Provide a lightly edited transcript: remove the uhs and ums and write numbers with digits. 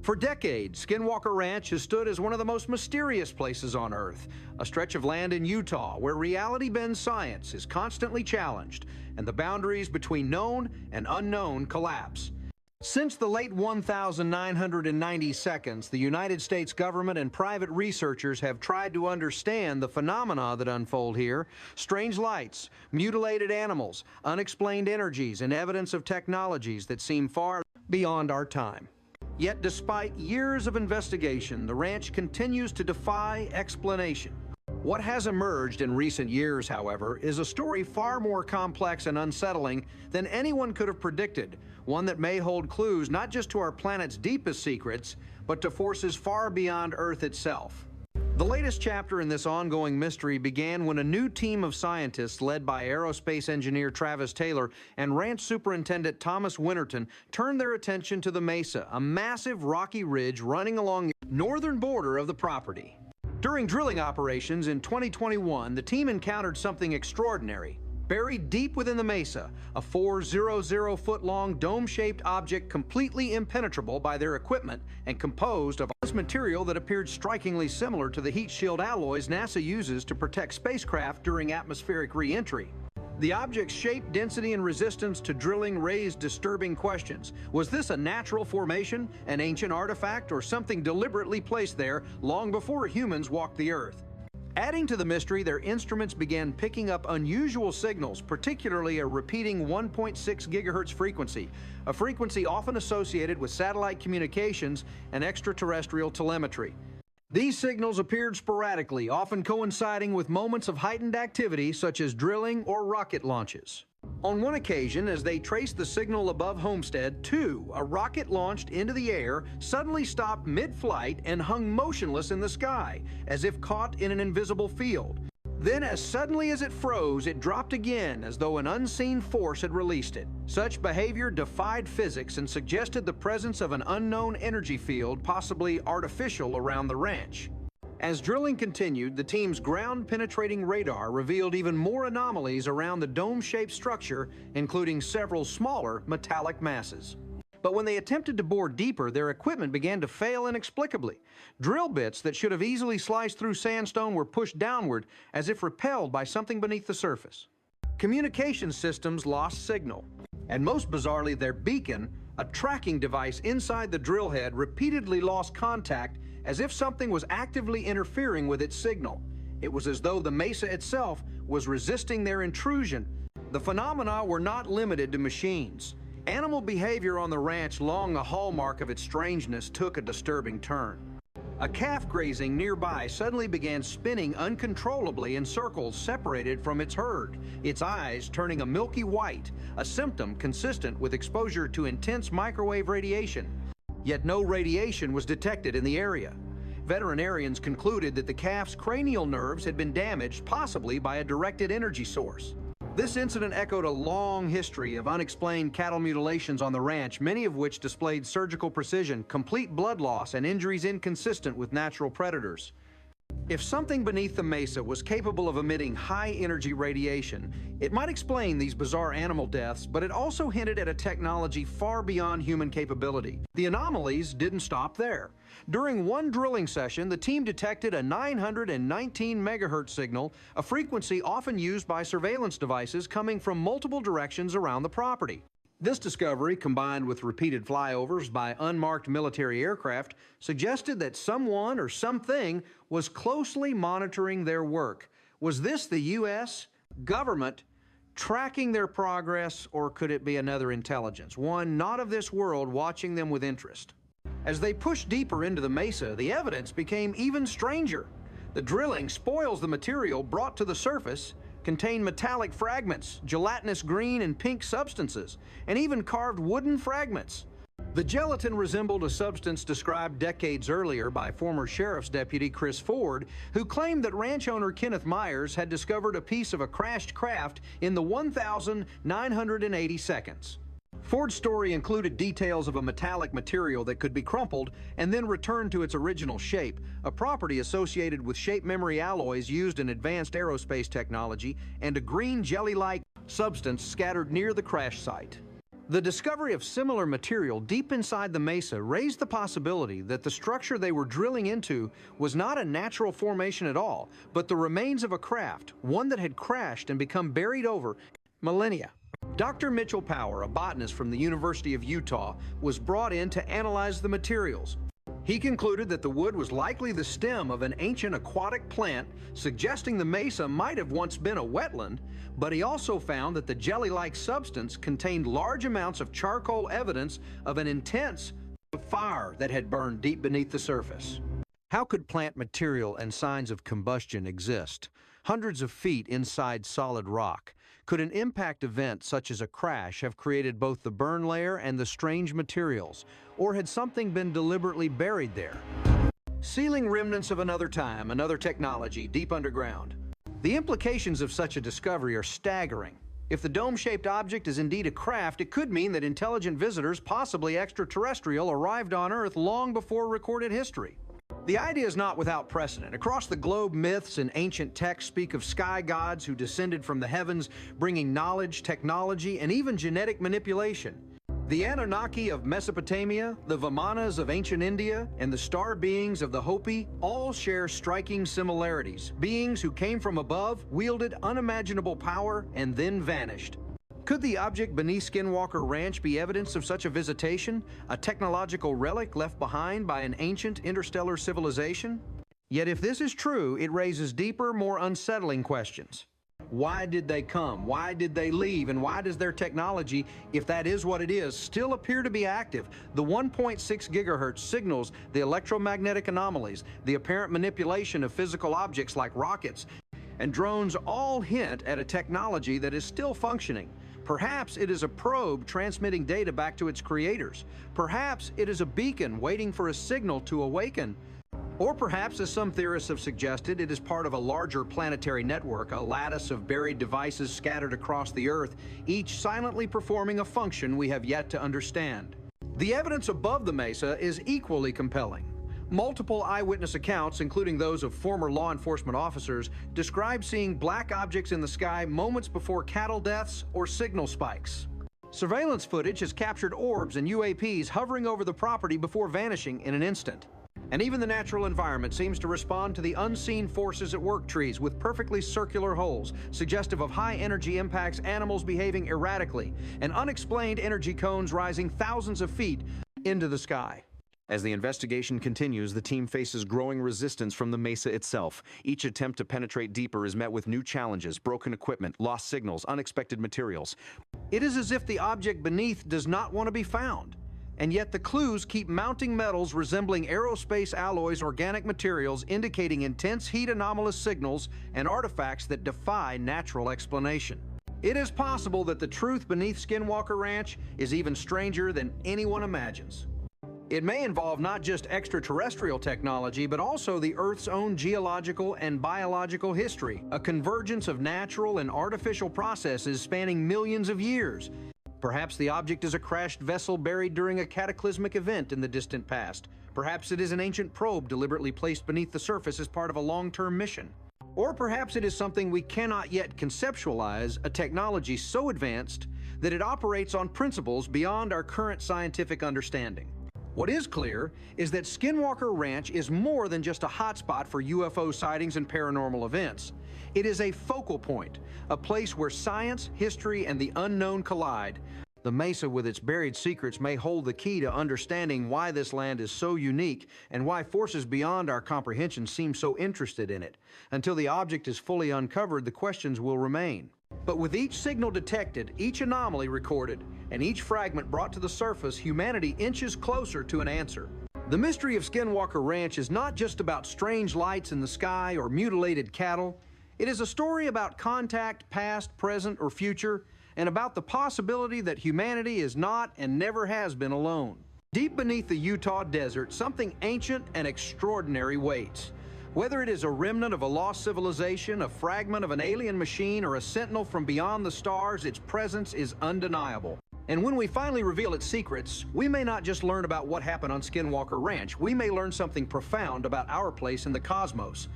For decades, Skinwalker Ranch has stood as one of the most mysterious places on Earth, a stretch of land in Utah where reality bends science is constantly challenged and the boundaries between known and unknown collapse. Since the late 1990 seconds, the United States government and private researchers have tried to understand the phenomena that unfold here: strange lights, mutilated animals, unexplained energies, and evidence of technologies that seem far beyond our time. Yet despite years of investigation, the ranch continues to defy explanation. What has emerged in recent years, however, is a story far more complex and unsettling than anyone could have predicted, one that may hold clues not just to our planet's deepest secrets, but to forces far beyond Earth itself. The latest chapter in this ongoing mystery began when a new team of scientists led by aerospace engineer Travis Taylor and ranch superintendent Thomas Winterton turned their attention to the Mesa, a massive rocky ridge running along the northern border of the property. During drilling operations in 2021, the team encountered something extraordinary. Buried deep within the mesa, a 400-foot-long dome-shaped object completely impenetrable by their equipment and composed of material that appeared strikingly similar to the heat shield alloys NASA uses to protect spacecraft during atmospheric re-entry. The object's shape, density, and resistance to drilling raised disturbing questions. Was this a natural formation, an ancient artifact, or something deliberately placed there long before humans walked the Earth? Adding to the mystery, their instruments began picking up unusual signals, particularly a repeating 1.6 gigahertz frequency, a frequency often associated with satellite communications and extraterrestrial telemetry. These signals appeared sporadically, often coinciding with moments of heightened activity such as drilling or rocket launches. On one occasion, as they traced the signal above Homestead, a rocket launched into the air suddenly stopped mid-flight and hung motionless in the sky, as if caught in an invisible field. Then, as suddenly as it froze, it dropped again, as though an unseen force had released it. Such behavior defied physics and suggested the presence of an unknown energy field, possibly artificial, around the ranch. As drilling continued, the team's ground-penetrating radar revealed even more anomalies around the dome-shaped structure, including several smaller metallic masses. But when they attempted to bore deeper, their equipment began to fail inexplicably. Drill bits that should have easily sliced through sandstone were pushed downward, as if repelled by something beneath the surface. Communication systems lost signal, and most bizarrely, their beacon, a tracking device inside the drill head, repeatedly lost contact, as if something was actively interfering with its signal. It was as though the mesa itself was resisting their intrusion. The phenomena were not limited to machines. Animal behavior on the ranch, long a hallmark of its strangeness, took a disturbing turn. A calf grazing nearby suddenly began spinning uncontrollably in circles separated from its herd, its eyes turning a milky white, a symptom consistent with exposure to intense microwave radiation. Yet no radiation was detected in the area. Veterinarians concluded that the calf's cranial nerves had been damaged, possibly by a directed energy source. This incident echoed a long history of unexplained cattle mutilations on the ranch, many of which displayed surgical precision, complete blood loss, and injuries inconsistent with natural predators. If something beneath the mesa was capable of emitting high-energy radiation, it might explain these bizarre animal deaths, but it also hinted at a technology far beyond human capability. The anomalies didn't stop there. During one drilling session, the team detected a 919 megahertz signal, a frequency often used by surveillance devices coming from multiple directions around the property. This discovery, combined with repeated flyovers by unmarked military aircraft, suggested that someone or something was closely monitoring their work. Was this the U.S. government tracking their progress, or could it be another intelligence, one not of this world, watching them with interest? As they pushed deeper into the mesa, the evidence became even stranger. The drilling spoils the material brought to the surface, contained metallic fragments, gelatinous green and pink substances, and even carved wooden fragments. The gelatin resembled a substance described decades earlier by former sheriff's deputy Chris Ford, who claimed that ranch owner Kenneth Myers had discovered a piece of a crashed craft in the 1,980 seconds. Ford's story included details of a metallic material that could be crumpled and then returned to its original shape, a property associated with shape memory alloys used in advanced aerospace technology, and a green jelly-like substance scattered near the crash site. The discovery of similar material deep inside the mesa raised the possibility that the structure they were drilling into was not a natural formation at all, but the remains of a craft, one that had crashed and become buried over millennia. Dr. Mitchell Power, a botanist from the University of Utah, was brought in to analyze the materials. He concluded that the wood was likely the stem of an ancient aquatic plant, suggesting the mesa might have once been a wetland, but he also found that the jelly-like substance contained large amounts of charcoal, evidence of an intense fire that had burned deep beneath the surface. How could plant material and signs of combustion exist hundreds of feet inside solid rock? Could an impact event such as a crash have created both the burn layer and the strange materials, or had something been deliberately buried there? Sealing remnants of another time, another technology, deep underground. The implications of such a discovery are staggering. If the dome-shaped object is indeed a craft, it could mean that intelligent visitors, possibly extraterrestrial, arrived on Earth long before recorded history. The idea is not without precedent. Across the globe, myths and ancient texts speak of sky gods who descended from the heavens, bringing knowledge, technology, and even genetic manipulation. The Anunnaki of Mesopotamia, the Vimanas of ancient India, and the star beings of the Hopi all share striking similarities. Beings who came from above, wielded unimaginable power, and then vanished. Could the object beneath Skinwalker Ranch be evidence of such a visitation, a technological relic left behind by an ancient interstellar civilization? Yet if this is true, it raises deeper, more unsettling questions. Why did they come? Why did they leave? And why does their technology, if that is what it is, still appear to be active? The 1.6 gigahertz signals the electromagnetic anomalies, the apparent manipulation of physical objects like rockets and drones all hint at a technology that is still functioning. Perhaps it is a probe transmitting data back to its creators. Perhaps it is a beacon waiting for a signal to awaken. Or perhaps, as some theorists have suggested, it is part of a larger planetary network, a lattice of buried devices scattered across the Earth, each silently performing a function we have yet to understand. The evidence above the mesa is equally compelling. Multiple eyewitness accounts, including those of former law enforcement officers, describe seeing black objects in the sky moments before cattle deaths or signal spikes. Surveillance footage has captured orbs and UAPs hovering over the property before vanishing in an instant. And even the natural environment seems to respond to the unseen forces at work. Trees with perfectly circular holes, suggestive of high energy impacts, animals behaving erratically, and unexplained energy cones rising thousands of feet into the sky. As the investigation continues, the team faces growing resistance from the mesa itself. Each attempt to penetrate deeper is met with new challenges, broken equipment, lost signals, unexpected materials. It is as if the object beneath does not want to be found. And yet the clues keep mounting, metals resembling aerospace alloys, organic materials indicating intense heat anomalous signals, and artifacts that defy natural explanation. It is possible that the truth beneath Skinwalker Ranch is even stranger than anyone imagines. It may involve not just extraterrestrial technology, but also the Earth's own geological and biological history, a convergence of natural and artificial processes spanning millions of years. Perhaps the object is a crashed vessel buried during a cataclysmic event in the distant past. Perhaps it is an ancient probe deliberately placed beneath the surface as part of a long-term mission. Or perhaps it is something we cannot yet conceptualize, a technology so advanced that it operates on principles beyond our current scientific understanding. What is clear is that Skinwalker Ranch is more than just a hotspot for UFO sightings and paranormal events. It is a focal point, a place where science, history, and the unknown collide. The mesa with its buried secrets may hold the key to understanding why this land is so unique and why forces beyond our comprehension seem so interested in it. Until the object is fully uncovered, the questions will remain. But with each signal detected, each anomaly recorded, and each fragment brought to the surface, humanity inches closer to an answer. The mystery of Skinwalker Ranch is not just about strange lights in the sky or mutilated cattle. It is a story about contact, past, present, or future, and about the possibility that humanity is not and never has been alone. Deep beneath the Utah desert, something ancient and extraordinary waits. Whether it is a remnant of a lost civilization, a fragment of an alien machine, or a sentinel from beyond the stars, its presence is undeniable. And when we finally reveal its secrets, we may not just learn about what happened on Skinwalker Ranch. We may learn something profound about our place in the cosmos.